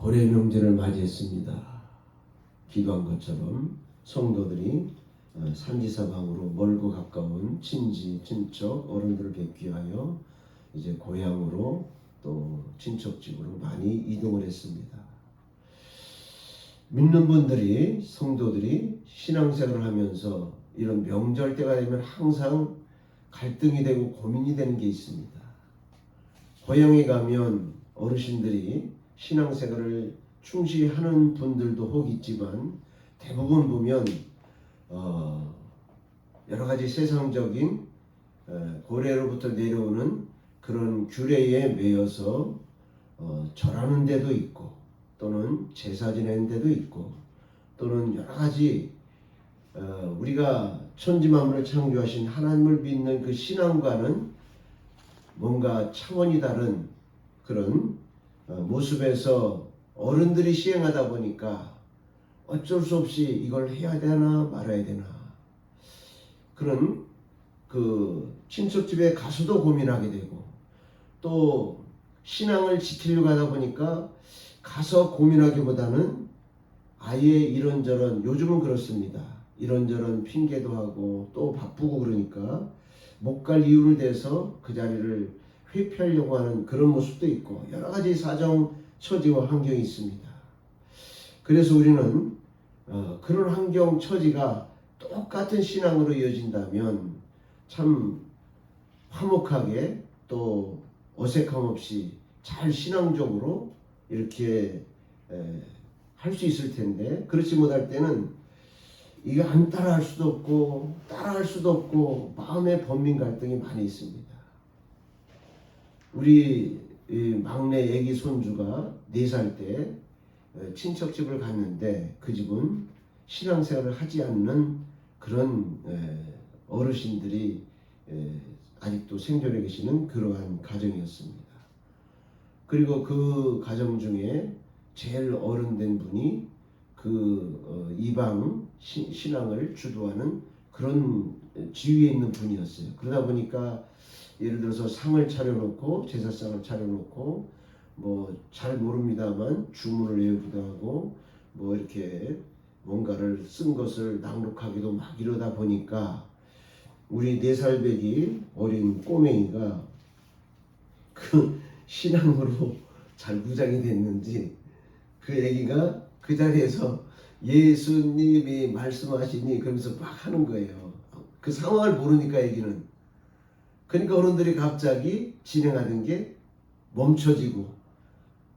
고래 명절을 맞이했습니다. 기도한 것처럼 성도들이 산지사방으로 멀고 가까운 친지, 친척, 어른들을 뵙기 위하여 이제 고향으로 또 친척집으로 많이 이동을 했습니다. 믿는 분들이, 성도들이 신앙생활을 하면서 이런 명절 때가 되면 항상 갈등이 되고 고민이 되는 게 있습니다. 고향에 가면 어르신들이 신앙생활을 충실히 하는 분들도 혹 있지만 대부분 보면 여러 가지 세상적인 고래로부터 내려오는 그런 규례에 매여서 절하는 데도 있고 또는 제사 지내는 데도 있고 또는 여러 가지 우리가 천지만물을 창조하신 하나님을 믿는 그 신앙과는 뭔가 차원이 다른 그런 모습에서 어른들이 시행하다 보니까 어쩔 수 없이 이걸 해야 되나 말아야 되나 그런 그 친척집에 가서도 고민하게 되고 또 신앙을 지키려고 하다 보니까 가서 고민하기보다는 아예 이런저런 요즘은 그렇습니다. 이런저런 핑계도 하고 또 바쁘고 그러니까 못 갈 이유를 대서 그 자리를 회피하려고 하는 그런 모습도 있고 여러 가지 사정, 처지와 환경이 있습니다. 그래서 우리는 그런 환경, 처지가 똑같은 신앙으로 이어진다면 참 화목하게 또 어색함 없이 잘 신앙적으로 이렇게 할 수 있을 텐데 그렇지 못할 때는 이거 안 따라할 수도 없고 따라할 수도 없고 마음의 번민 갈등이 많이 있습니다. 우리 막내 애기 손주가 4살 때 친척집을 갔는데 그 집은 신앙생활을 하지 않는 그런 어르신들이 아직도 생존해 계시는 그러한 가정이었습니다. 그리고 그 가정 중에 제일 어른된 분이 그 이방 신앙을 주도하는 그런 지위에 있는 분이었어요. 그러다 보니까 예를 들어서 상을 차려놓고 제사상을 차려놓고 뭐 잘 모릅니다만 주문을 외우기도 하고 뭐 이렇게 뭔가를 쓴 것을 낭독하기도 막 이러다 보니까 우리 4살 배기 어린 꼬맹이가 그 신앙으로 잘 무장이 됐는지 그 애기가 그 자리에서 예수님이 말씀하시니 그러면서 막 하는 거예요. 그 상황을 모르니까 애기는. 그러니까 어른들이 갑자기 진행하는 게 멈춰지고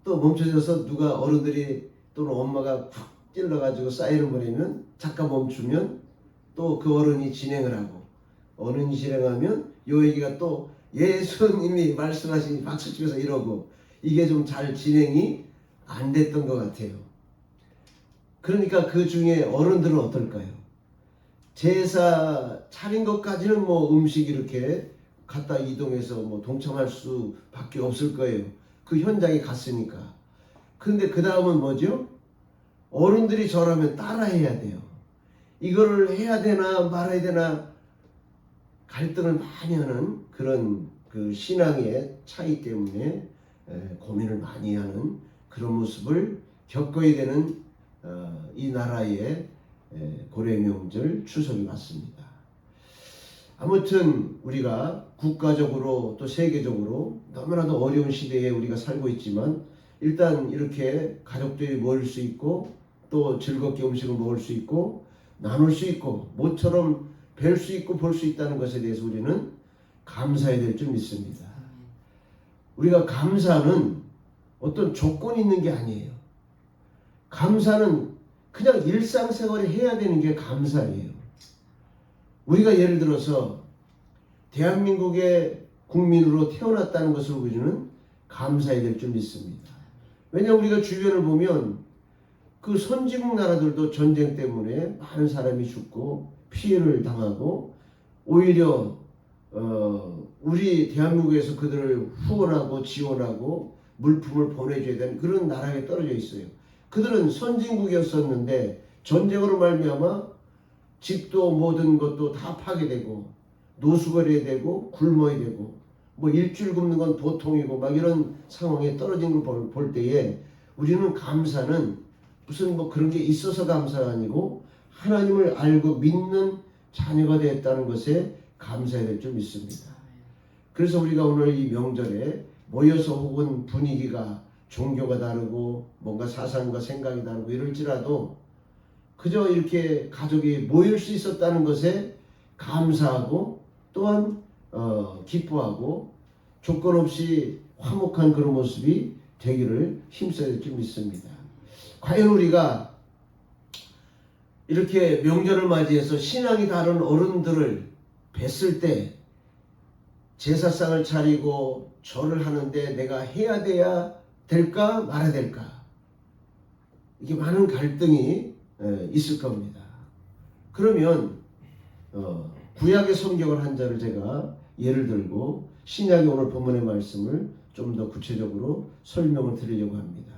또 멈춰져서 누가 어른들이 또는 엄마가 푹 찔러가지고 사인을 보내면 잠깐 멈추면 또 그 어른이 진행을 하고 어른이 진행하면 요 얘기가 또 예수님이 말씀하시니 박수치면서 이러고 이게 좀 잘 진행이 안 됐던 것 같아요. 그러니까 그 중에 어른들은 어떨까요? 제사 차린 것까지는 뭐 음식 이렇게 갔다 이동해서 뭐 동참할 수밖에 없을 거예요. 그 현장에 갔으니까. 근데 그 다음은 뭐죠? 어른들이 저라면 따라해야 돼요. 이거를 해야 되나 말아야 되나 갈등을 많이 하는 그런 그 신앙의 차이 때문에 고민을 많이 하는 그런 모습을 겪어야 되는 이 나라의 고래 명절 추석이 왔습니다. 아무튼 우리가 국가적으로 또 세계적으로 너무나도 어려운 시대에 우리가 살고 있지만 일단 이렇게 가족들이 모일 수 있고 또 즐겁게 음식을 먹을 수 있고 나눌 수 있고 모처럼 뵐 수 있고 볼 수 있다는 것에 대해서 우리는 감사해야 될 줄 믿습니다. 우리가 감사는 어떤 조건이 있는 게 아니에요. 감사는 그냥 일상생활에 해야 되는 게 감사예요. 우리가 예를 들어서 대한민국의 국민으로 태어났다는 것을 우리는 감사해야 될 줄 믿습니다. 왜냐하면 우리가 주변을 보면 그 선진국 나라들도 전쟁 때문에 많은 사람이 죽고 피해를 당하고 오히려 우리 대한민국에서 그들을 후원하고 지원하고 물품을 보내줘야 되는 그런 나라에 떨어져 있어요. 그들은 선진국이었었는데 전쟁으로 말미암아 집도 모든 것도 다 파괴되고 노숙거려야 되고 굶어야 되고 뭐 일주일 굶는 건 보통이고 막 이런 상황에 떨어진 걸 볼 때에 우리는 감사는 무슨 뭐 그런 게 있어서 감사가 아니고 하나님을 알고 믿는 자녀가 되었다는 것에 감사해야 될 줄 믿습니다. 그래서 우리가 오늘 이 명절에 모여서 혹은 분위기가 종교가 다르고 뭔가 사상과 생각이 다르고 이럴지라도 그저 이렇게 가족이 모일 수 있었다는 것에 감사하고 또한 기뻐하고 조건 없이 화목한 그런 모습이 되기를 힘써야 될 줄 믿습니다. 과연 우리가 이렇게 명절을 맞이해서 신앙이 다른 어른들을 뵀을 때 제사상을 차리고 절을 하는데 내가 해야 돼야 될까 말아야 될까, 이게 많은 갈등이 있을 겁니다. 그러면 구약의 성경을 한 자를 제가 예를 들고 신약의 오늘 본문의 말씀을 좀 더 구체적으로 설명을 드리려고 합니다.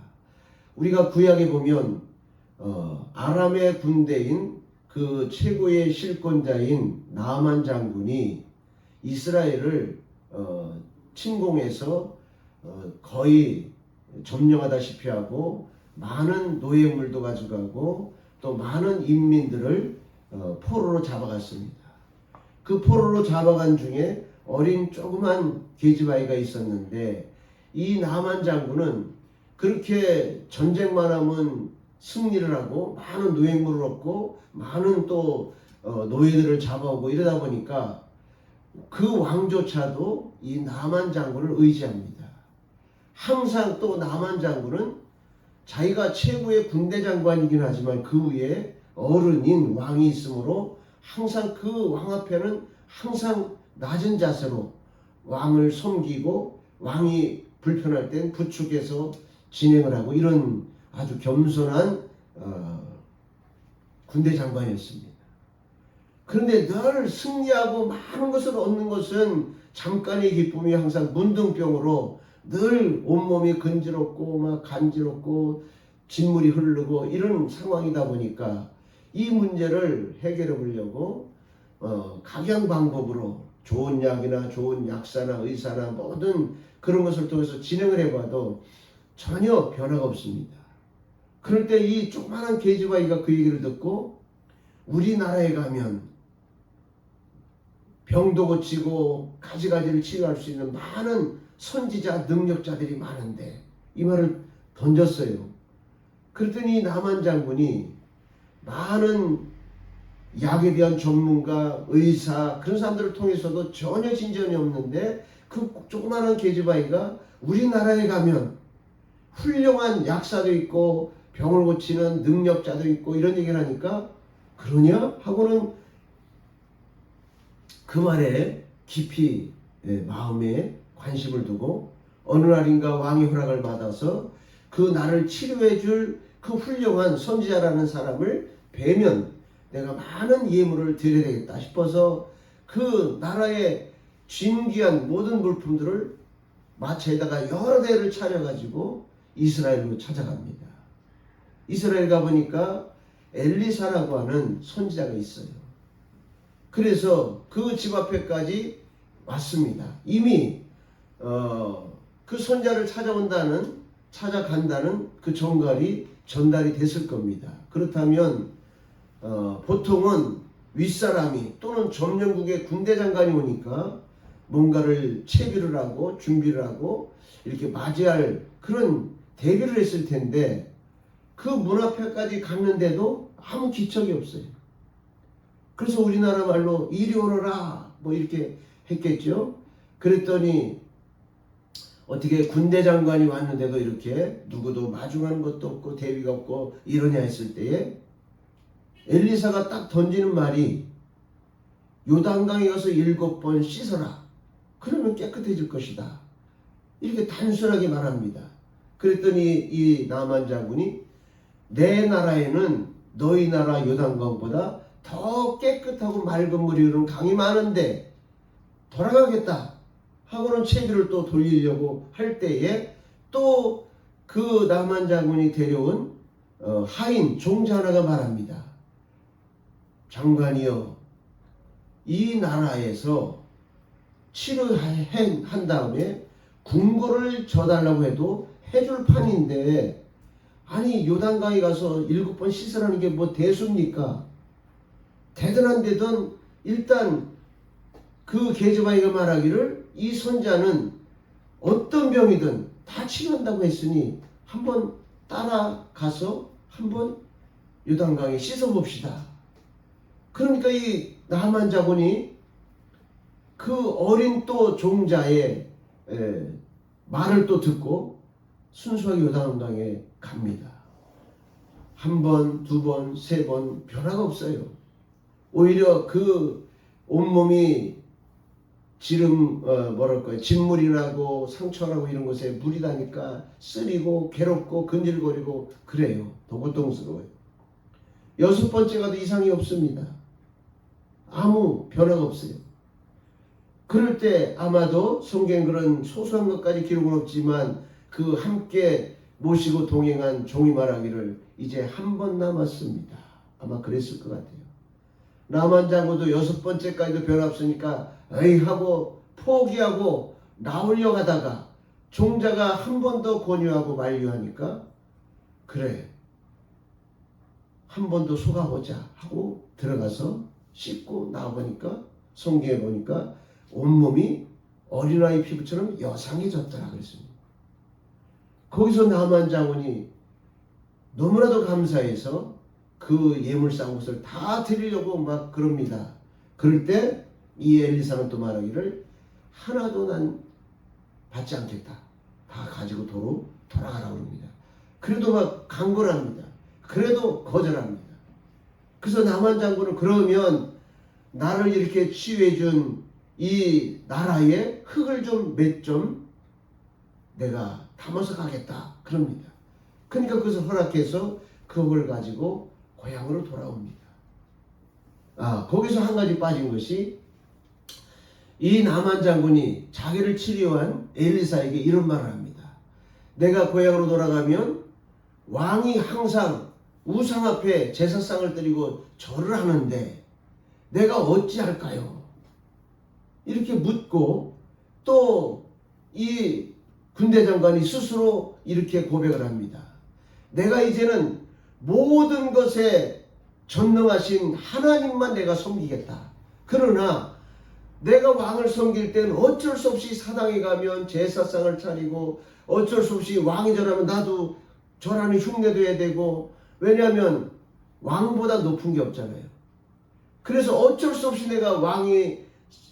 우리가 구약에 보면 아람의 군대인 그 최고의 실권자인 나아만 장군이 이스라엘을 침공해서 거의 점령하다시피 하고 많은 노예물도 가져가고 또 많은 인민들을 포로로 잡아갔습니다. 그 포로로 잡아간 중에 어린 조그만 계집아이가 있었는데 이 나아만 장군은 그렇게 전쟁만 하면 승리를 하고 많은 노예물을 얻고 많은 또 노예들을 잡아오고 이러다 보니까 그 왕조차도 이 나아만 장군을 의지합니다. 항상 또 나아만 장군은 자기가 최고의 군대 장관이긴 하지만 그 위에 어른인 왕이 있으므로 항상 그 왕 앞에는 항상 낮은 자세로 왕을 섬기고 왕이 불편할 땐 부축해서 진행을 하고 이런 아주 겸손한 군대 장관이었습니다. 그런데 늘 승리하고 많은 것을 얻는 것은 잠깐의 기쁨이 항상 문둥병으로 늘 온몸이 근지럽고 막 간지럽고 진물이 흐르고 이런 상황이다 보니까 이 문제를 해결해 보려고 각양 방법으로 좋은 약이나 좋은 약사나 의사나 모든 그런 것을 통해서 진행을 해봐도 전혀 변화가 없습니다. 그럴 때 이 조그마한 계집아이가 그 얘기를 듣고 우리나라에 가면 병도 고치고 가지가지를 치료할 수 있는 많은 선지자 능력자들이 많은데 이 말을 던졌어요. 그랬더니 나아만 장군이 많은 약에 대한 전문가, 의사 그런 사람들을 통해서도 전혀 진전이 없는데 그 조그마한 계집아이가 우리나라에 가면 훌륭한 약사도 있고 병을 고치는 능력자도 있고 이런 얘기를 하니까 그러냐? 하고는 그 말에 깊이 마음에 관심을 두고 어느 날인가 왕의 허락을 받아서 그 나를 치료해 줄 그 훌륭한 선지자라는 사람을 뵈면 내가 많은 예물을 드려야 되겠다 싶어서 그 나라의 진귀한 모든 물품들을 마차에다가 여러 대를 차려가지고 이스라엘로 찾아갑니다. 이스라엘 가보니까 엘리사라고 하는 선지자가 있어요. 그래서 그 집 앞에까지 왔습니다. 이미 그 선자를 찾아간다는 그 전달이 됐을 겁니다. 그렇다면 보통은 윗사람이 또는 점령국의 군대 장관이 오니까 뭔가를 채비를 하고 준비를 하고 이렇게 맞이할 그런 대비를 했을 텐데 그 문 앞에까지 갔는데도 아무 기척이 없어요. 그래서 우리나라 말로 이리 오너라 뭐 이렇게 했겠죠. 그랬더니 어떻게 군대 장관이 왔는데도 이렇게 누구도 마중하는 것도 없고 대비가 없고 이러냐 했을 때에 엘리사가 딱 던지는 말이 요단강에 가서 7번 씻어라. 그러면 깨끗해질 것이다. 이렇게 단순하게 말합니다. 그랬더니 이 나아만 장군이 내 나라에는 너희 나라 요단강보다 더 깨끗하고 맑은 물이 흐르는 강이 많은데 돌아가겠다 하고는 채비를 또 돌리려고 할 때에 또 그 나아만 장군이 데려온 하인 종자 하나가 말합니다. 장관이여, 이 나라에서 치료한 다음에 궁궐을 져달라고 해도 해줄 판인데 아니 요단강에 가서 7번 씻으라는 게 뭐 대수입니까? 되든 안 되든 일단 그 게르바이가 말하기를 이 선자는 어떤 병이든 다 치료한다고 했으니 한번 따라가서 한번 요단강에 씻어봅시다. 그러니까 이 나만 자본이 그 어린 또 종자의 말을 또 듣고 순수하게 요단강에 갑니다. 한 번, 두 번, 세 번 변화가 없어요. 오히려 그 온몸이 진물이 나고 상처나고 이런 곳에 물이 나니까 쓰리고 괴롭고 근질거리고 그래요. 더 고통스러워요. 6번째 가도 이상이 없습니다. 아무 변화가 없어요. 그럴 때 아마도 성경 그런 소소한 것까지 기록은 없지만 그 함께 모시고 동행한 종이 말하기를 이제 한 번 남았습니다. 아마 그랬을 것 같아요. 나만 장고도 6번째까지도 변화 없으니까 에이 하고 포기하고 나오려고 하다가 종자가 한 번 더 권유하고 만류하니까 그래 한 번 더 속아보자 하고 들어가서 씻고 나와보니까 성경에 보니까 온몸이 어린아이 피부처럼 여상해졌더라 그랬습니다. 거기서 나만 장군이 너무나도 감사해서 그 예물상 것을 다 드리려고 막 그럽니다. 그럴 때 이 엘리사는 또 말하기를 하나도 난 받지 않겠다. 다 가지고 도로 돌아가라고 합니다. 그래도 막 강권합니다. 그래도 거절합니다. 그래서 나만 장군은 그러면 나를 이렇게 치유해준 이 나라의 흙을 좀 몇 점 내가 담아서 가겠다. 그럽니다. 그러니까 그것을 허락해서 그 흙을 가지고 고향으로 돌아옵니다. 거기서 한 가지 빠진 것이 이 나만 장군이 자기를 치료한 엘리사에게 이런 말을 합니다. 내가 고향으로 돌아가면 왕이 항상 우상 앞에 제사상을 드리고 절을 하는데 내가 어찌할까요? 이렇게 묻고 또 이 군대 장관이 스스로 이렇게 고백을 합니다. 내가 이제는 모든 것에 전능하신 하나님만 내가 섬기겠다. 그러나 내가 왕을 섬길 때는 어쩔 수 없이 사당에 가면 제사상을 차리고 어쩔 수 없이 왕이 절하면 나도 절하는 흉내도 해야 되고 왜냐하면 왕보다 높은 게 없잖아요. 그래서 어쩔 수 없이 내가 왕이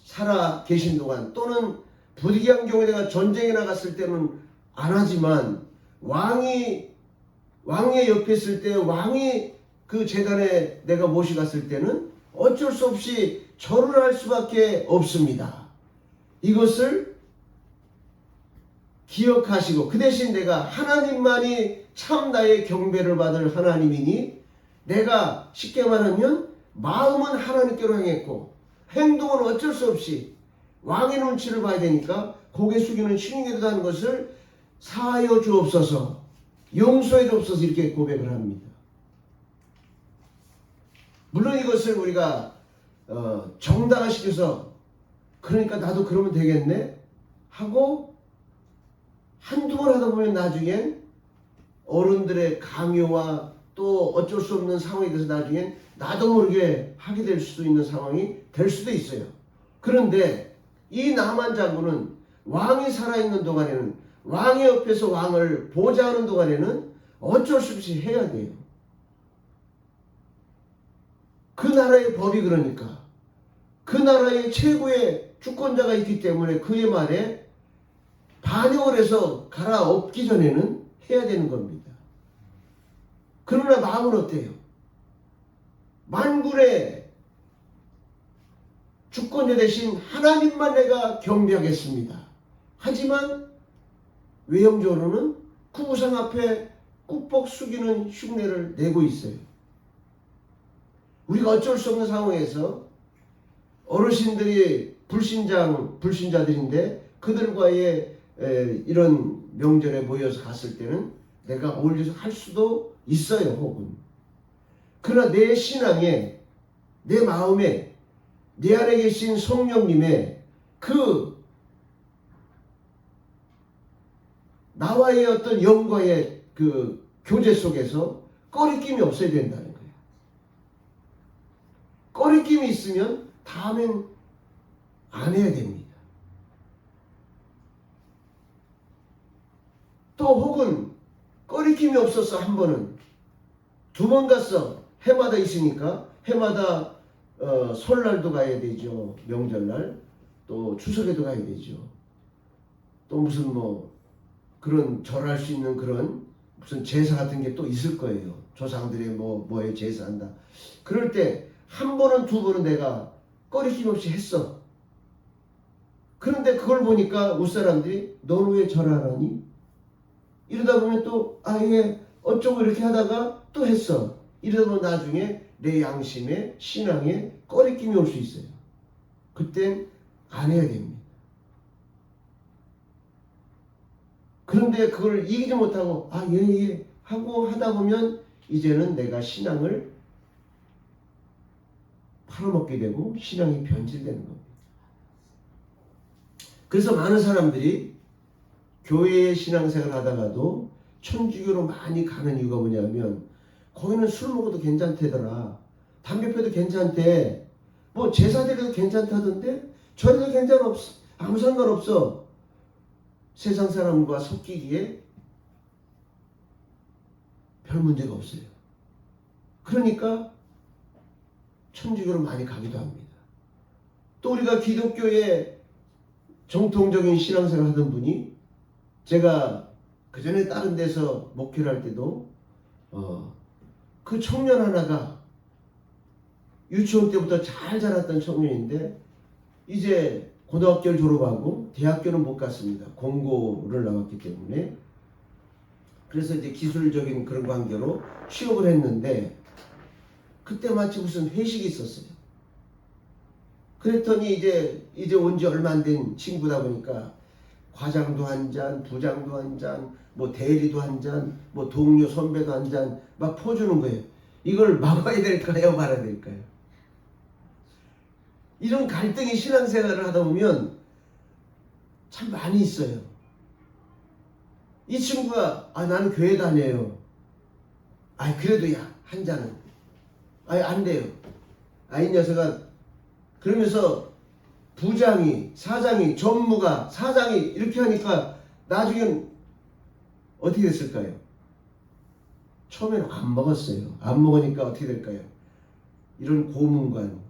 살아 계신 동안 또는 부득이한 경우에 내가 전쟁에 나갔을 때는 안 하지만 왕의 옆에 있을 때 왕이 그 제단에 내가 모시갔을 때는 어쩔 수 없이 절을 할 수밖에 없습니다. 이것을 기억하시고 그 대신 내가 하나님만이 참 나의 경배를 받을 하나님이니 내가 쉽게 말하면 마음은 하나님께로 향했고 행동은 어쩔 수 없이 왕의 눈치를 봐야 되니까 고개 숙이는 신용기도 하는 것을 사하여 주옵소서 용서해 주옵소서 이렇게 고백을 합니다. 물론 이것을 우리가 정당화시켜서 그러니까 나도 그러면 되겠네 하고 한두 번 하다 보면 나중엔 어른들의 강요와 또 어쩔 수 없는 상황이 돼서 나중엔 나도 모르게 하게 될 수도 있는 상황이 될 수도 있어요. 그런데 이 나만 장군은 왕이 살아있는 동안에는 왕의 옆에서 왕을 보좌하는 동안에는 어쩔 수 없이 해야 돼요. 그 나라의 법이 그러니까 그 나라의 최고의 주권자가 있기 때문에 그의 말에 반역을 해서 갈아엎기 전에는 해야 되는 겁니다. 그러나 마음은 어때요? 만군의 주권자 대신 하나님만 내가 경배하겠습니다. 하지만 외형적으로는 그 우상 앞에 꾹뻑 숙이는 흉내를 내고 있어요. 우리가 어쩔 수 없는 상황에서 어르신들이 불신자들인데 그들과의 이런 명절에 모여서 갔을 때는 내가 어울려서 할 수도 있어요. 혹은 그러나 내 신앙에 내 마음에 내 안에 계신 성령님의 그 나와의 어떤 영과의 그 교제 속에서 꺼리낌이 없어야 된다는 거예요. 꺼리낌이 있으면 다음엔 안 해야 됩니다. 또 혹은 꺼리낌이 없었어 한 번은, 두 번 갔어. 해마다 있으니까 해마다 설날도 가야 되죠. 명절날 또 추석에도 가야 되죠. 또 무슨 뭐 그런 절할 수 있는 그런 무슨 제사 같은 게 또 있을 거예요. 조상들의 뭐에 제사한다. 그럴 때 한 번은 두 번은 내가 꺼리낌 없이 했어. 그런데 그걸 보니까 웃사람들이 너는 왜 절하라니? 이러다 보면 또 얘 어쩌고 이렇게 하다가 또 했어. 이러다 보면 나중에 내 양심에 신앙에 꺼리낌이 올 수 있어요. 그땐 안 해야 됩니다. 그런데 그걸 이기지 못하고 예 하고 하다 보면 이제는 내가 신앙을 팔아먹게 되고 신앙이 변질되는 겁니다. 그래서 많은 사람들이 교회에 신앙생활 하다가도 천주교로 많이 가는 이유가 뭐냐면 거기는 술 먹어도 괜찮대더라. 담배 피워도 괜찮대. 뭐 제사 드려도 괜찮다던데 저래도 괜찮없어. 아무 상관없어. 세상 사람과 섞이기에 별 문제가 없어요. 그러니까 천주교로 많이 가기도 합니다. 또 우리가 기독교의 정통적인 신앙생활 하던 분이, 제가 그 전에 다른 데서 목회를 할 때도 그 청년 하나가 유치원 때부터 잘 자랐던 청년인데 이제 고등학교를 졸업하고 대학교는 못 갔습니다. 공고를 나왔기 때문에. 그래서 이제 기술적인 그런 관계로 취업을 했는데 그때 마치 무슨 회식이 있었어요. 그랬더니 이제 온 지 얼마 안 된 친구다 보니까 과장도 한 잔, 부장도 한 잔, 뭐 대리도 한 잔, 뭐 동료 선배도 한 잔 막 퍼주는 거예요. 이걸 막아야 될까요? 말아야 될까요? 이런 갈등이 신앙생활을 하다 보면 참 많이 있어요. 이 친구가 나는 교회 다녀요. 그래도 한 잔은 안 돼요. 이 녀석아. 그러면서 부장이, 사장이, 전무가, 사장이 이렇게 하니까 나중엔 어떻게 됐을까요? 처음에는 안 먹었어요. 안 먹으니까 어떻게 될까요? 이런 고문관,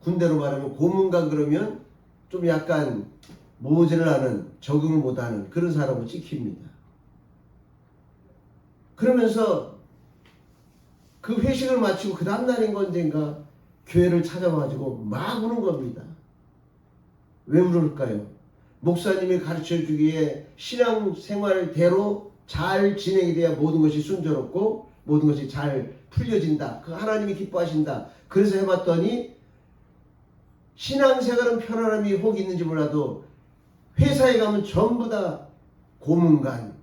군대로 말하면 고문관, 그러면 좀 약간 모질을 하는, 적응을 못하는 그런 사람으로 찍힙니다. 그러면서 그 회식을 마치고 그 다음날인 건데인가 교회를 찾아와가지고 막 우는 겁니다. 왜 울을까요? 목사님이 가르쳐주기에 신앙생활대로 잘 진행이 돼야 모든 것이 순조롭고 모든 것이 잘 풀려진다. 그 하나님이 기뻐하신다. 그래서 해봤더니 신앙생활은 편안함이 혹 있는지 몰라도 회사에 가면 전부 다 고문관,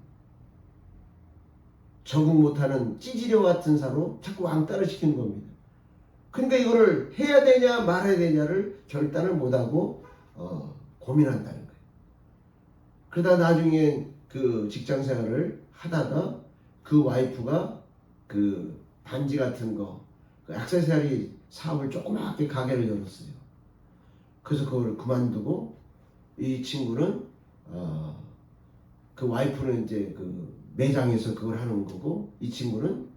적응 못하는 찌질여 같은 사로 자꾸 왕따를 시키는 겁니다. 그러니까 이거를 해야 되냐 말아야 되냐를 결단을 못하고 고민한다는 거예요. 그러다 나중에 그 직장생활을 하다가 그 와이프가 그 반지 같은 거, 그 액세서리 사업을 조그맣게 가게를 열었어요. 그래서 그걸 그만두고 이 친구는 그 와이프는 이제 그 매장에서 그걸 하는 거고 이 친구는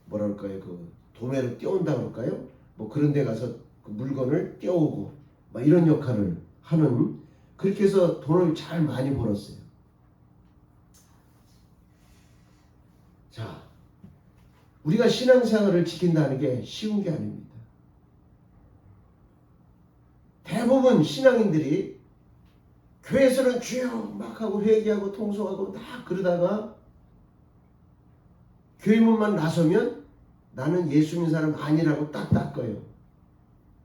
뭐랄까요, 그 도매로 띄운다 그럴까요? 뭐 그런 데 가서 그 물건을 띄워오고 막 이런 역할을 하는, 그렇게 해서 돈을 잘 많이 벌었어요. 자, 우리가 신앙생활을 지킨다는 게 쉬운 게 아닙니다. 대부분 신앙인들이 교회에서는 주여 막 하고 회개하고 통성하고 다 그러다가 교회 문만 나서면 나는 예수 믿는 사람 아니라고 딱 닦아요.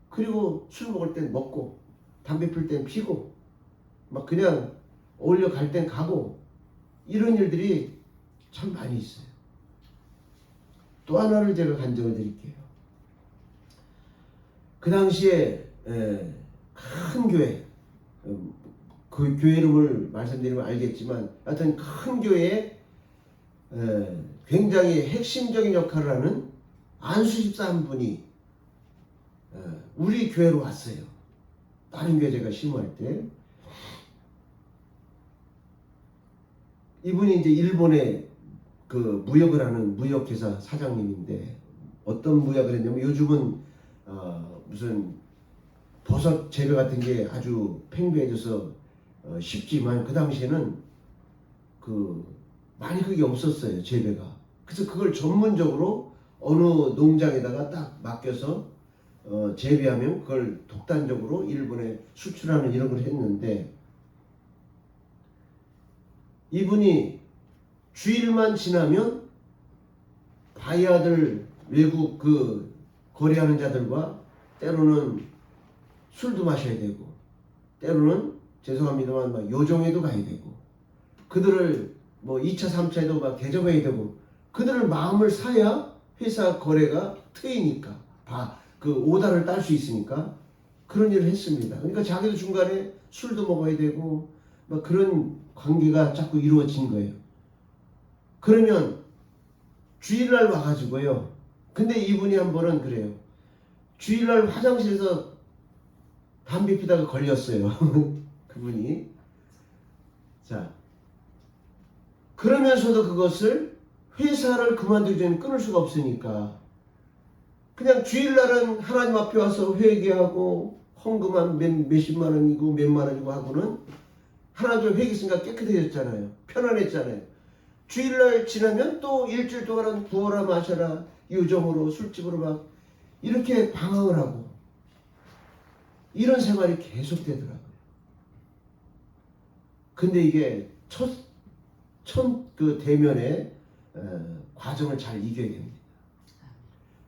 그리고 술 먹을 땐 먹고 담배 필 땐 피고 막 그냥 어울려 갈 땐 가고 이런 일들이 참 많이 있어요. 또 하나를 제가 간증을 드릴게요. 그 당시에 큰 교회, 그 교회 이름을 말씀드리면 알겠지만 하여튼 큰 교회에 굉장히 핵심적인 역할을 하는 안수 집사 한 분이 우리 교회로 왔어요. 다른 교회 제가 심호할 때 이분이 이제 일본에 그 무역을 하는 무역회사 사장님인데 어떤 무역을 했냐면 요즘은 무슨 버섯 재배 같은 게 아주 팽배해져서 쉽지만 그 당시에는 많이 그게 없었어요, 재배가. 그래서 그걸 전문적으로 어느 농장에다가 딱 맡겨서 재배하면 그걸 독단적으로 일본에 수출하는 이런 걸 했는데 이분이 주일만 지나면 바이아들 외국 그 거래하는 자들과 때로는 술도 마셔야 되고 때로는 죄송합니다만 막 요정에도 가야 되고 그들을 뭐 2차 3차에도 막 대접해야 되고 그들을 마음을 사야 회사 거래가 트이니까 그 오다를 딸 수 있으니까 그런 일을 했습니다. 그러니까 자기도 중간에 술도 먹어야 되고 막 그런 관계가 자꾸 이루어진 거예요. 그러면 주일날 와가지고요. 근데 이분이 한 번은 그래요. 주일날 화장실에서 담배 피다가 걸렸어요. 그분이. 자, 그러면서도 그것을 회사를 그만두기 전에 끊을 수가 없으니까 그냥 주일날은 하나님 앞에 와서 회개하고 헌금한 몇십만 원이고 몇만 원이고 하고는 하나님 회개했으니까 깨끗해졌잖아요. 편안했잖아요. 주일날 지나면 또 일주일 동안은 부어라 마셔라 유정으로 술집으로 막 이렇게 방황을 하고 이런 생활이 계속되더라고요. 근데 이게 첫 그 대면의 과정을 잘 이겨야 됩니다.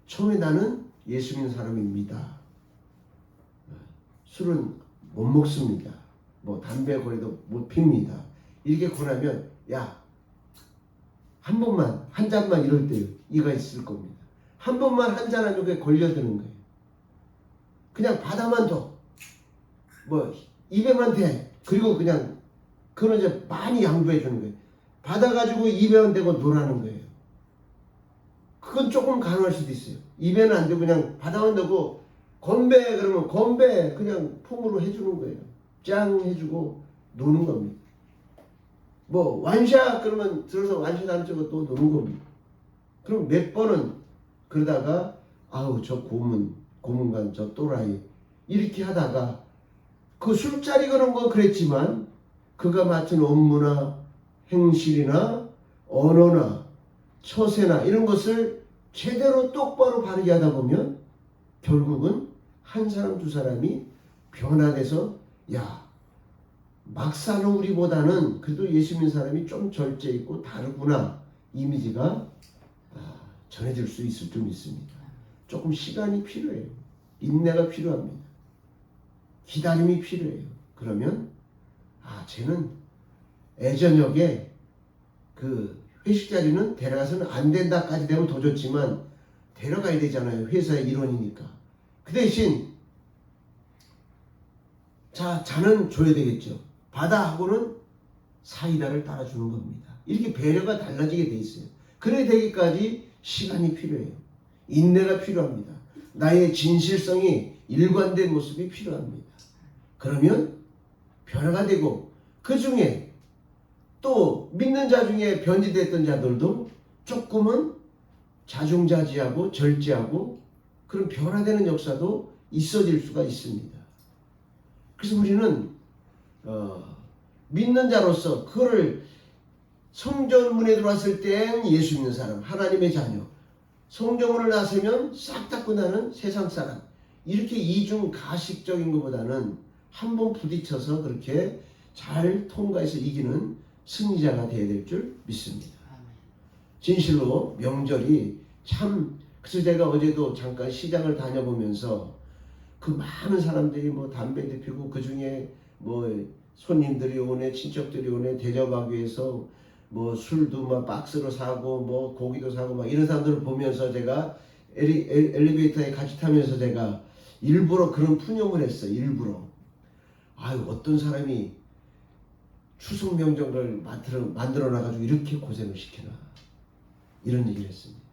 처음에 나는 예수 믿는 사람입니다. 술은 못 먹습니다. 뭐 담배 거리도 못 핍니다. 이렇게 권하면 야, 한 번만 한 잔만 이럴 때 이가 있을 겁니다. 한 번만 한 잔 하면 그게 걸려드는 거예요. 그냥 받아만 둬. 뭐 입에만 대. 그리고 그냥 그건 이제 많이 양보해 주는 거예요. 받아가지고 입에만 대고 노라는 거예요. 그건 조금 가능할 수도 있어요. 입에는 안 되고 그냥 받아만 대고 건배 그러면 건배 그냥 폼으로 해주는 거예요. 짱 해주고 노는 겁니다. 뭐 완샷 그러면 들어서 완샷 하는 쪽으로 또 노는 겁니다. 그럼 몇 번은 그러다가 아우 저 고문관 저 또라이 이렇게 하다가 그 술자리 그런 건 그랬지만 그가 맡은 업무나 행실이나 언어나 처세나 이런 것을 제대로 똑바로 바르게 하다 보면 결국은 한 사람 두 사람이 변화돼서 야 막사는 우리보다는 그래도 예수 믿는 사람이 좀 절제 있고 다르구나 이미지가 전해질 수 있을 줄 믿습니다. 조금 시간이 필요해요. 인내가 필요합니다. 기다림이 필요해요. 그러면 쟤는 애저녁에 그 회식 자리는 데려가서는 안 된다까지 되면 더 좋지만 데려가야 되잖아요. 회사의 일원이니까. 그 대신 자는 줘야 되겠죠. 받아 하고는 사이다를 따라주는 겁니다. 이렇게 배려가 달라지게 돼 있어요. 그래 되기까지 시간이 필요해요. 인내가 필요합니다. 나의 진실성이 일관된 모습이 필요합니다. 그러면 변화가 되고 그 중에 또 믿는 자 중에 변질됐던 자들도 조금은 자중자지하고 절제하고 그런 변화되는 역사도 있어질 수가 있습니다. 그래서 우리는 믿는 자로서 그거를 성전문에 들어왔을 땐 예수 믿는 사람, 하나님의 자녀, 성전문을 나서면 싹 닫고 나는 세상 사람 이렇게 이중 가식적인 것보다는 한번 부딪혀서 그렇게 잘 통과해서 이기는 승리자가 되어야 될 줄 믿습니다. 진실로 명절이 참 그래서 제가 어제도 잠깐 시장을 다녀보면서 그 많은 사람들이 뭐 담배도 피우고 그 중에 뭐 손님들이 오네 친척들이 오네 대접하기 위해서 뭐 술도 막 박스로 사고 뭐 고기도 사고 막 이런 사람들을 보면서 제가 엘리베이터에 같이 타면서 제가 일부러 그런 푸념을 했어요. 일부러 어떤 사람이 추석 명절을 만들어 놔가지고 이렇게 고생을 시키나. 이런 얘기를 했습니다.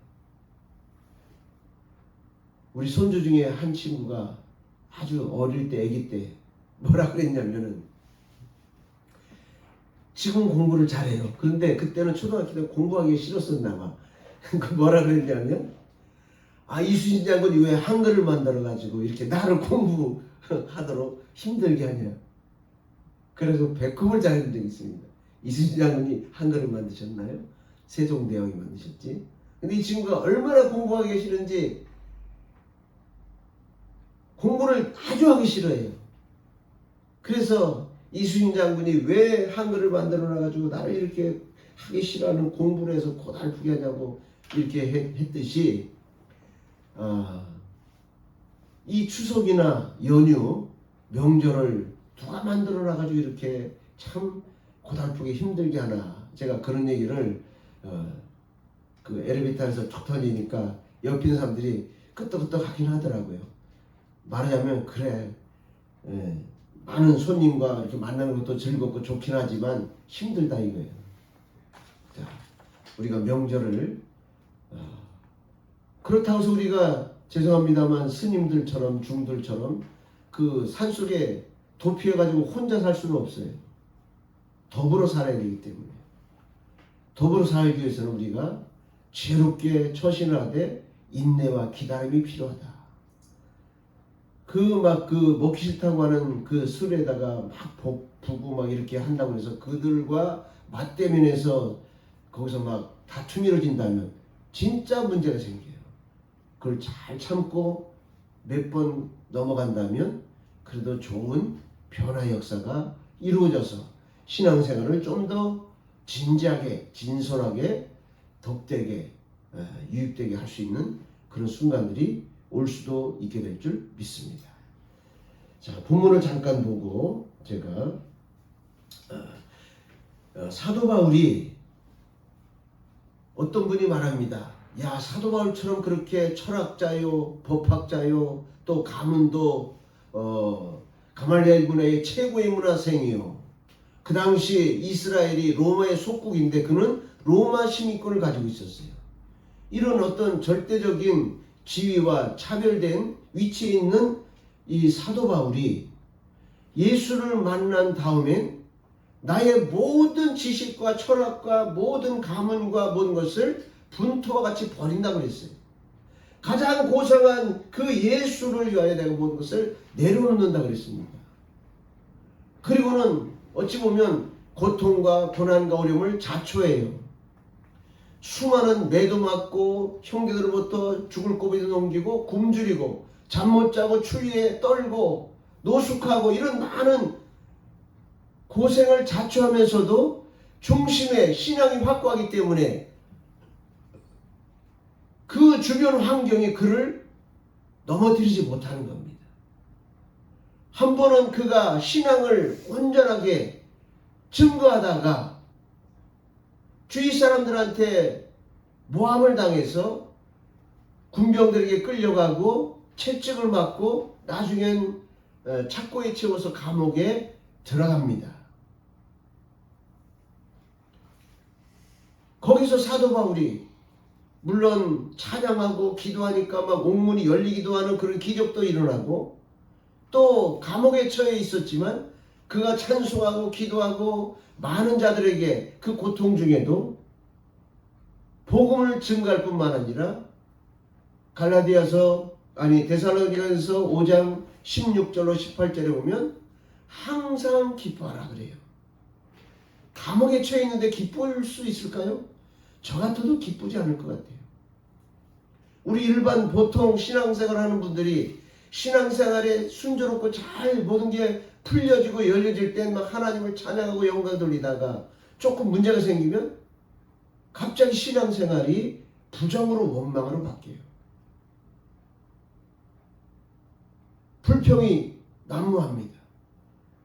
우리 손주 중에 한 친구가 아주 어릴 때, 아기 때 뭐라 그랬냐면은, 지금 공부를 잘해요. 그런데 그때는 초등학교 때 공부하기 싫었었나 봐. 그 뭐라 그랬냐면, 이순신 장군이 왜 한글을 만들어 가지고 이렇게 나를 공부하도록 힘들게 하냐. 그래서 배꼽을 잘한 적이 있습니다. 이순신 장군이 한글을 만드셨나요? 세종대왕이 만드셨지. 근데 이 친구가 얼마나 공부하기 싫은지 공부를 아주 하기 싫어해요. 그래서 이순신 장군이 왜 한글을 만들어 놔가지고 나를 이렇게 하기 싫어하는 공부를 해서 고달프게 하냐고 이렇게 했듯이, 이 추석이나 연휴, 명절을 누가 만들어 놔가지고 이렇게 참 고달프게 힘들게 하나. 제가 그런 얘기를 그 엘리베이터에서 툭 던지니까 옆에 있는 사람들이 끄떡끄떡 하긴 하더라고요. 말하자면 그래, 많은 손님과 이렇게 만나는 것도 즐겁고 좋긴 하지만 힘들다 이거예요. 자, 우리가 명절을 그렇다고 해서 우리가 죄송합니다만 스님들처럼 중들처럼 그 산속에 도피해가지고 혼자 살 수는 없어요. 더불어 살아야 되기 때문에. 더불어 살기 위해서는 우리가 죄롭게 처신을 하되 인내와 기다림이 필요하다. 먹기 싫다고 하는 그 술에다가 막 부고 막 이렇게 한다고 해서 그들과 맞대면해서 거기서 막 다툼이 일어진다면 진짜 문제가 생겨요. 그걸 잘 참고 몇 번 넘어간다면 그래도 좋은 변화 역사가 이루어져서 신앙생활을 좀 더 진지하게, 진솔하게, 덕되게, 유익되게 할 수 있는 그런 순간들이 올 수도 있게 될 줄 믿습니다. 자, 본문을 잠깐 보고 제가 사도 바울이 어떤 분이 말합니다. 야, 사도 바울처럼 그렇게 철학자요, 법학자요, 또 가문도 가말리엘 문화의 최고의 문화생이요. 그 당시 이스라엘이 로마의 속국인데 그는 로마 시민권을 가지고 있었어요. 이런 어떤 절대적인 지위와 차별된 위치에 있는 이 사도 바울이 예수를 만난 다음엔 나의 모든 지식과 철학과 모든 가문과 모든 것을 분토와 같이 버린다고 그랬어요. 가장 고상한 그 예수를 위하여 내가 모든 것을 내려놓는다고 그랬습니다. 그리고는 어찌 보면 고통과 고난과 어려움을 자초해요. 수많은 매도 맞고 형제들로부터 죽을 고비도 넘기고 굶주리고 잠 못 자고 추위에 떨고 노숙하고 이런 많은 고생을 자초하면서도 중심에 신앙이 확고하기 때문에 그 주변 환경이 그를 넘어뜨리지 못하는 겁니다. 한 번은 그가 신앙을 온전하게 증거하다가 주위 사람들한테 모함을 당해서 군병들에게 끌려가고 채찍을 맞고 나중엔 착고에 채워서 감옥에 들어갑니다. 거기서 사도 바울이 물론 찬양하고 기도하니까 막 옥문이 열리기도 하는 그런 기적도 일어나고 또 감옥에 처해 있었지만 그가 찬송하고 기도하고 많은 자들에게 그 고통 중에도 복음을 증가할 뿐만 아니라 데살로니가서 5장 16절로 18절에 보면 항상 기뻐하라 그래요. 감옥에 처해 있는데 기쁠 수 있을까요? 저 같아도 기쁘지 않을 것 같아요. 우리 일반 보통 신앙생활 하는 분들이 신앙생활에 순조롭고 잘 모든 게 풀려지고 열려질 땐 막 하나님을 찬양하고 영광 돌리다가 조금 문제가 생기면 갑자기 신앙생활이 부정으로 원망으로 바뀌어요. 불평이 난무합니다.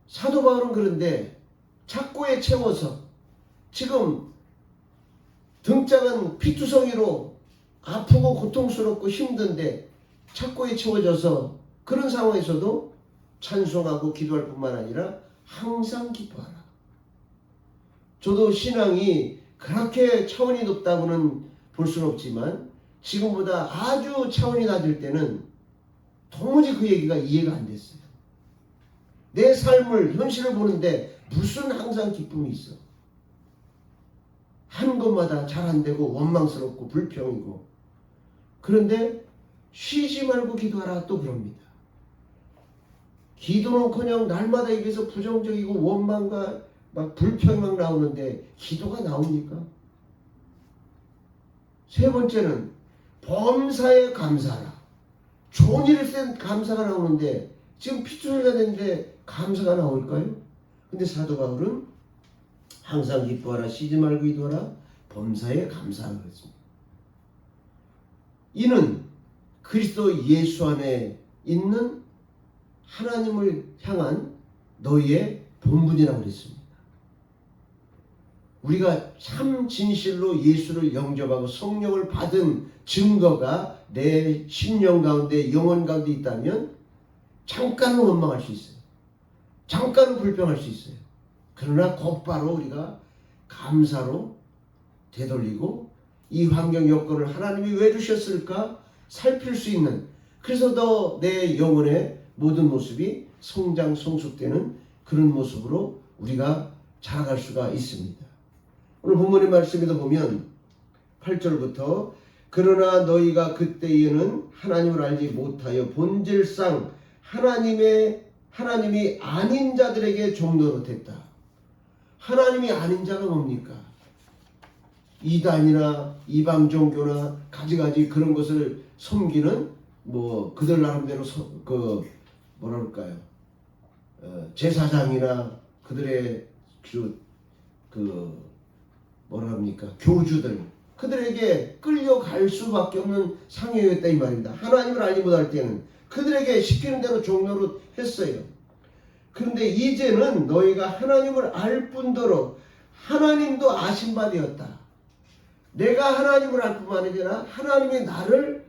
사도 바울은 그런데 착고에 채워서 지금 등짝은 피투성이로 아프고 고통스럽고 힘든데 착고에 채워져서 그런 상황에서도 찬송하고 기도할 뿐만 아니라 항상 기뻐하라. 저도 신앙이 그렇게 차원이 높다고는 볼 수는 없지만 지금보다 아주 차원이 낮을 때는 도무지 그 얘기가 이해가 안 됐어요. 내 삶을, 현실을 보는데 무슨 항상 기쁨이 있어. 하는 것마다 잘 안 되고 원망스럽고 불평이고. 그런데 쉬지 말고 기도하라 또 그럽니다. 기도는커녕 날마다 입에서 부정적이고 원망과 막 불평이 막 나오는데 기도가 나옵니까? 세 번째는 범사에 감사하라. 좋은 일을 쓴 감사가 나오는데 지금 피투성이가 됐는데 감사가 나올까요? 근데 사도 바울은 항상 기뻐하라, 쉬지 말고 기도하라, 범사에 감사하라 그랬습니다. 이는 그리스도 예수 안에 있는 하나님을 향한 너희의 본분이라고 그랬습니다. 우리가 참 진실로 예수를 영접하고 성령을 받은 증거가 내 심령 가운데, 영혼 가운데 있다면 잠깐은 원망할 수 있어요. 잠깐은 불평할 수 있어요. 그러나 곧바로 우리가 감사로 되돌리고 이 환경 여건을 하나님이 왜 주셨을까 살필 수 있는, 그래서 더 내 영혼의 모든 모습이 성장 성숙되는 그런 모습으로 우리가 자라갈 수가 있습니다. 오늘 본문의 말씀에도 보면 8절부터 그러나 너희가 그때에는 하나님을 알지 못하여 본질상 하나님이 아닌 자들에게 종노릇 했다. 하나님이 아닌 자가 뭡니까? 이단이나 이방 종교나 가지가지 그런 것을 섬기는 그들 나름대로 제사장이나 그들의 교주들, 그들에게 끌려갈 수밖에 없는 상황이었다 이 말입니다. 하나님을 알지 못할 때는 그들에게 시키는 대로 종노릇 했어요. 그런데 이제는 너희가 하나님을 알 뿐더러 하나님도 아신 바 되었다. 내가 하나님을 알 뿐만 아니라 하나님이 나를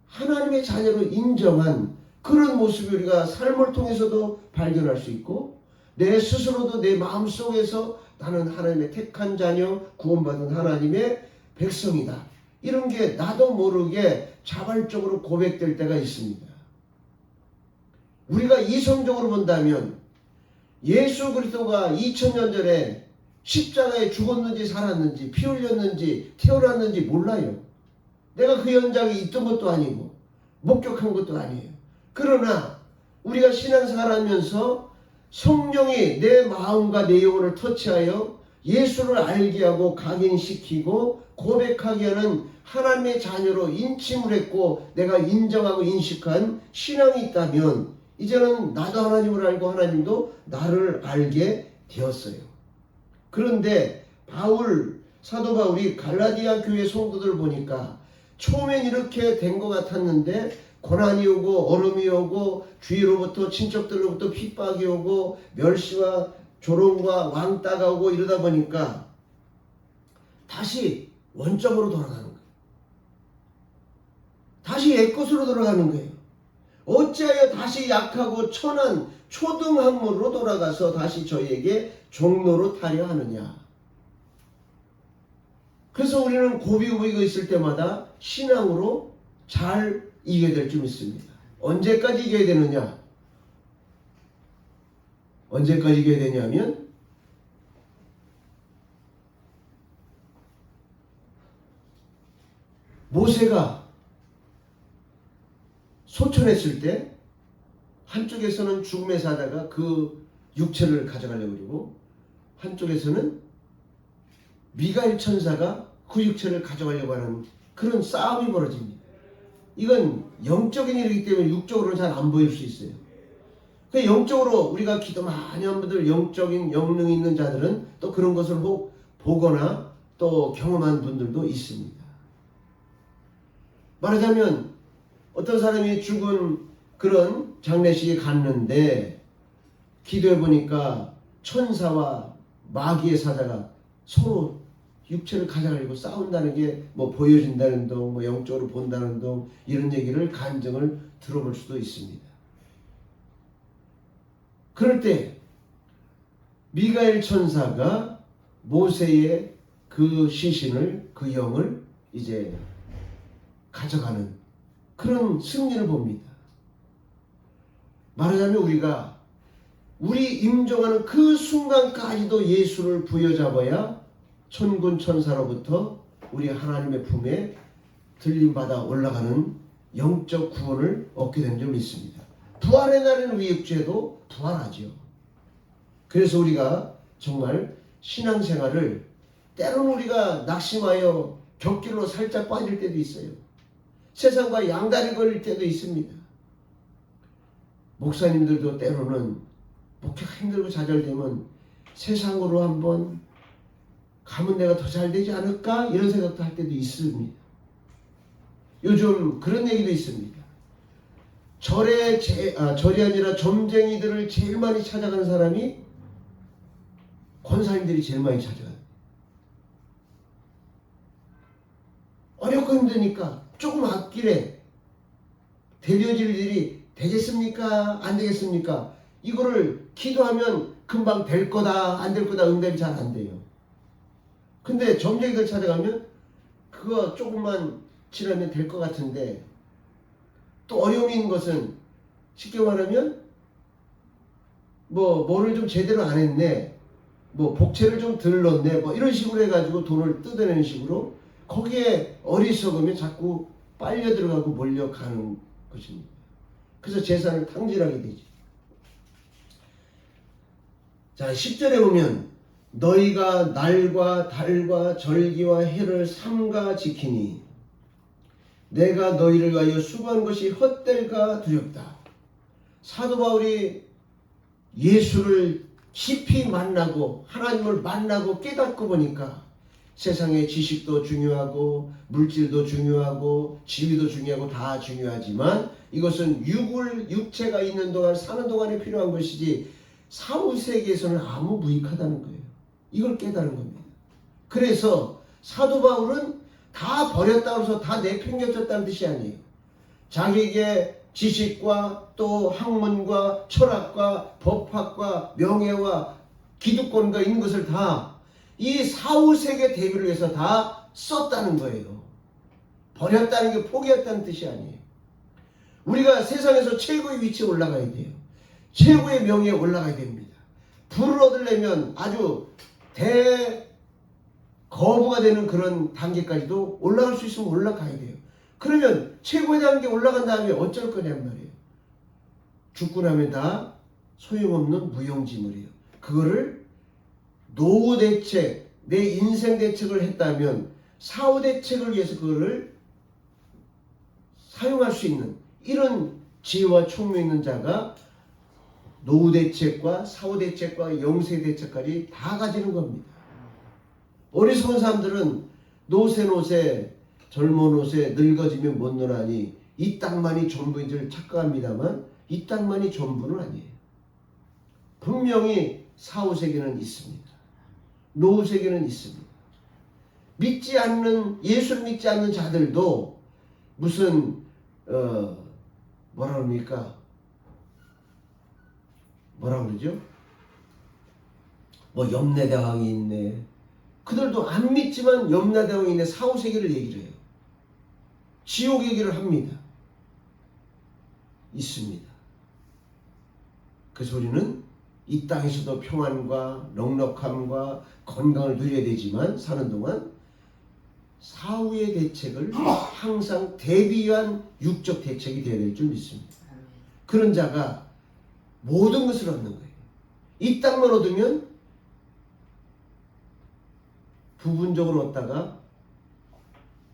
하나님의 자녀로 인정한 그런 모습을 우리가 삶을 통해서도 발견할 수 있고, 내 스스로도 내 마음속에서 나는 하나님의 택한 자녀, 구원받은 하나님의 백성이다. 이런 게 나도 모르게 자발적으로 고백될 때가 있습니다. 우리가 이성적으로 본다면 예수 그리스도가 2000년 전에 십자가에 죽었는지 살았는지 피 흘렸는지 태어났는지 몰라요. 내가 그 현장에 있던 것도 아니고 목격한 것도 아니에요. 그러나 우리가 신앙생활하면서 성령이 내 마음과 내 영혼을 터치하여 예수를 알게 하고 각인시키고 고백하게 하는 하나님의 자녀로 인침을 했고 내가 인정하고 인식한 신앙이 있다면 이제는 나도 하나님을 알고 하나님도 나를 알게 되었어요. 그런데 사도 바울이 갈라디아 교회 성도들 보니까 처음엔 이렇게 된 것 같았는데 고난이 오고 얼음이 오고 주위로부터 친척들로부터 핍박이 오고 멸시와 조롱과 왕따가 오고 이러다 보니까 다시 원점으로 돌아가는 거예요. 다시 옛것으로 돌아가는 거예요. 어찌하여 다시 약하고 천한 초등학문으로 돌아가서 다시 저희에게 종로로 타려 하느냐. 그래서 우리는 고비고비가 있을 때마다 신앙으로 잘 이겨야 될 줄 믿습니다. 언제까지 이겨야 되느냐? 언제까지 이겨야 되냐면 모세가 소천했을 때 한쪽에서는 죽음의 사자가 그 육체를 가져가려고 그러고 한쪽에서는 미가엘 천사가 그 육체를 가져가려고 하는 그런 싸움이 벌어집니다. 이건 영적인 일이기 때문에 육적으로는 잘 안 보일 수 있어요. 그 영적으로 우리가 기도 많이 한 분들, 영적인 영능이 있는 자들은 또 그런 것을 보거나 또 경험한 분들도 있습니다. 말하자면 어떤 사람이 죽은 그런 장례식에 갔는데 기도해 보니까 천사와 마귀의 사자가 서로 육체를 가져가려고 싸운다는 게 보여진다는 동, 영적으로 본다는 동, 이런 얘기를 간증을 들어볼 수도 있습니다. 그럴 때 미가엘 천사가 모세의 그 시신을, 그 영을 이제 가져가는 그런 승리를 봅니다. 말하자면 우리가 우리 임종하는 그 순간까지도 예수를 부여잡아야 천군 천사로부터 우리 하나님의 품에 들림받아 올라가는 영적 구원을 얻게 된 줄 믿습니다. 부활의 날에는 우리 육체도 부활하죠. 그래서 우리가 정말 신앙생활을 때로는 우리가 낙심하여 곁길로 살짝 빠질 때도 있어요. 세상과 양다리 걸릴 때도 있습니다. 목사님들도 때로는 목회가 힘들고 좌절되면 세상으로 한번 가면 내가 더 잘 되지 않을까? 이런 생각도 할 때도 있습니다. 요즘 그런 얘기도 있습니다. 절이 아니라 점쟁이들을 제일 많이 찾아가는 사람이 권사님들이 제일 많이 찾아가요. 어렵고 힘드니까 조금 앞길에 데려질 일이 되겠습니까? 안 되겠습니까? 이거를 기도하면 금방 될 거다, 안 될 거다 응답이 잘 안 돼요. 근데 점쟁이들 찾아가면 그거 조금만 지나면 될 것 같은데, 또 어려움이 있는 것은 쉽게 말하면 뭐를 좀 제대로 안 했네, 뭐 복채를 좀 덜 넣었네, 뭐 이런 식으로 해가지고 돈을 뜯어내는 식으로 거기에 어리석으면 자꾸 빨려 들어가고 몰려가는 것입니다. 그래서 재산을 탕진하게 되죠. 자, 10절에 보면 너희가 날과 달과 절기와 해를 삼가 지키니 내가 너희를 위하여 수고한 것이 헛될까 두렵다. 사도 바울이 예수를 깊이 만나고 하나님을 만나고 깨닫고 보니까 세상의 지식도 중요하고 물질도 중요하고 지위도 중요하고 다 중요하지만 이것은 육체가 있는 동안 사는 동안에 필요한 것이지 사후 세계에서는 아무 무익하다는 거예요. 이걸 깨달은 겁니다. 그래서 사도 바울은 다 버렸다고 해서 다 내팽개쳤다는 뜻이 아니에요. 자기에게 지식과 또 학문과 철학과 법학과 명예와 기득권과 있는 것을 다 이 사후 세계 대비를 위해서 다 썼다는 거예요. 버렸다는 게 포기했다는 뜻이 아니에요. 우리가 세상에서 최고의 위치에 올라가야 돼요. 최고의 명예에 올라가야 됩니다. 부를 얻으려면 아주 대거부가 되는 그런 단계까지도 올라갈 수 있으면 올라가야 돼요. 그러면 최고의 단계에 올라간 다음에 어쩔 거냔 말이에요. 죽고 나면 다 소용없는 무용지물이에요. 그거를 노후 대책, 내 인생 대책을 했다면 사후 대책을 위해서 그거를 사용할 수 있는 이런 지혜와 총명 있는 자가 노후 대책과 사후 대책과 영세 대책까지 다 가지는 겁니다. 어리석은 사람들은 노세 젊은 옷에 늙어지면 못 노나니 이 땅만이 전부인 줄 착각합니다만 이 땅만이 전부는 아니에요. 분명히 사후 세계는 있습니다. 노후 세계는 있습니다. 믿지 않는, 예수를 믿지 않는 자들도 무슨 뭐라 그럽니까? 뭐라 그러죠? 뭐 염라대왕이 있네. 그들도 안 믿지만 염라대왕이 있네. 사후 세계를 얘기를 해요. 지옥 얘기를 합니다. 있습니다. 그 소리는 이 땅에서도 평안과 넉넉함과 건강을 누려야 되지만 사는 동안 사후의 대책을 항상 대비한 육적 대책이 되어야 될 줄 믿습니다. 그런 자가 모든 것을 얻는 거예요. 이 땅만 얻으면 부분적으로 얻다가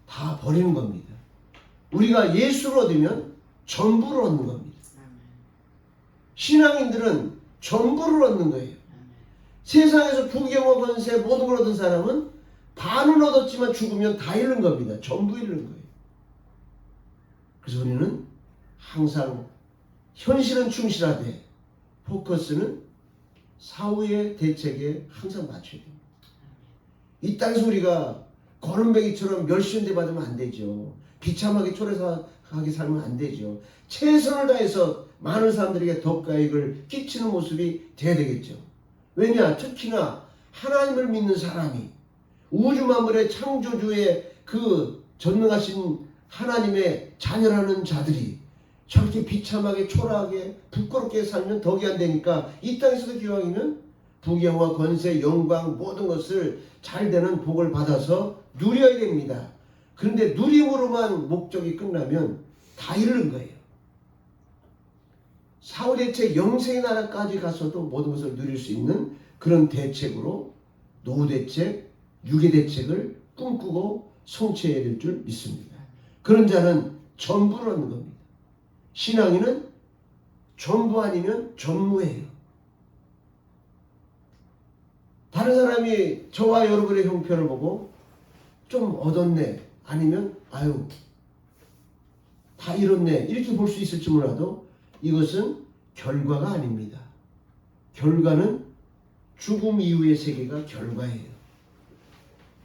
다 버리는 겁니다. 우리가 예수를 얻으면 전부를 얻는 겁니다. 신앙인들은 전부를 얻는 거예요. 세상에서 부귀영화 권세 모든 걸 얻은 사람은 반은 얻었지만 죽으면 다 잃는 겁니다. 전부 잃는 거예요. 그래서 우리는 항상 현실은 충실하되 포커스는 사후의 대책에 항상 맞춰야 됩니다. 이 땅에서 우리가 거름뱅이처럼 멸시운대 받으면 안 되죠. 비참하게 초라하게 살면 안 되죠. 최선을 다해서 많은 사람들에게 덕과 이익을 끼치는 모습이 돼야 되겠죠. 왜냐? 특히나 하나님을 믿는 사람이 우주 만물의 창조주의 그 전능하신 하나님의 자녀라는 자들이 저렇게 비참하게 초라하게 부끄럽게 살면 덕이 안 되니까 이 땅에서도 기왕이면 부귀영화 권세 영광 모든 것을 잘 되는 복을 받아서 누려야 됩니다. 그런데 누림으로만 목적이 끝나면 다 잃는 거예요. 사후대책 영생의 나라까지 가서도 모든 것을 누릴 수 있는 그런 대책으로 노후대책, 유계대책을 꿈꾸고 성취해야 될 줄 믿습니다. 그런 자는 전부를 얻는 겁니다. 신앙인은 전부 아니면 전무예요. 다른 사람이 저와 여러분의 형편을 보고 좀 얻었네 아니면 아유 다 잃었네 이렇게 볼 수 있을지 몰라도 이것은 결과가 아닙니다. 결과는 죽음 이후의 세계가 결과예요.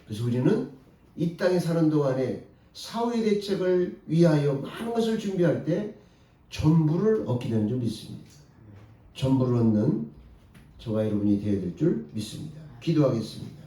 그래서 우리는 이 땅에 사는 동안에 사후의 대책을 위하여 많은 것을 준비할 때 전부를 얻게 되는 줄 믿습니다. 전부를 얻는 저와 여러분이 되어야 될 줄 믿습니다. 기도하겠습니다.